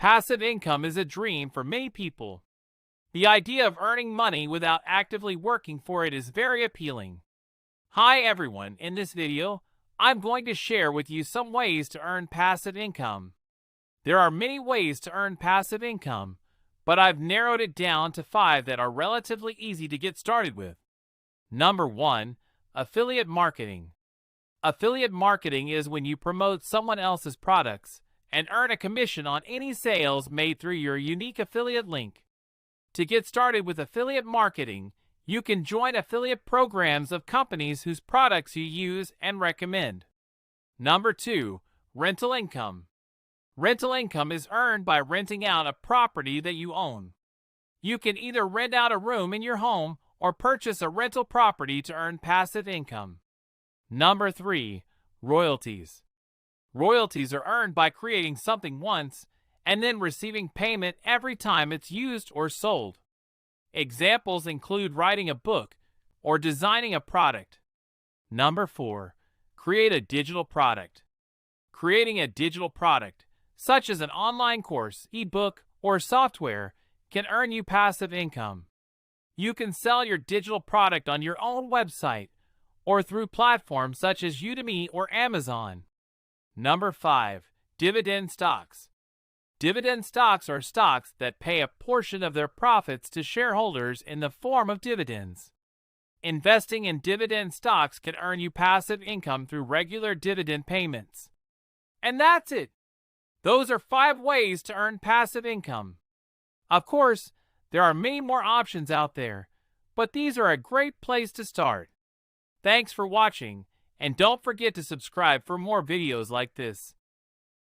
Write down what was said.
Passive income is a dream for many people. The idea of earning money without actively working for it is very appealing. Hi everyone, in this video, I'm going to share with you some ways to earn passive income. There are many ways to earn passive income, but I've narrowed it down to 5 that are relatively easy to get started with. Number 1. Affiliate marketing. Affiliate marketing is when you promote someone else's products and earn a commission on any sales made through your unique affiliate link. To get started with affiliate marketing, you can join affiliate programs of companies whose products you use and recommend. Number 2. Rental income. Rental income is earned by renting out a property that you own. You can either rent out a room in your home or purchase a rental property to earn passive income. Number 3. Royalties. Royalties are earned by creating something once and then receiving payment every time it's used or sold. Examples include writing a book or designing a product. Number 4. Create a digital product. Creating a digital product, such as an online course, ebook, or software, can earn you passive income. You can sell your digital product on your own website or through platforms such as Udemy or Amazon. Number 5. Dividend stocks. Dividend stocks are stocks that pay a portion of their profits to shareholders in the form of dividends. Investing in dividend stocks can earn you passive income through regular dividend payments. And that's it. Those are 5 ways to earn passive income. Of course, there are many more options out there, but these are a great place to start. Thanks for watching, and don't forget to subscribe for more videos like this.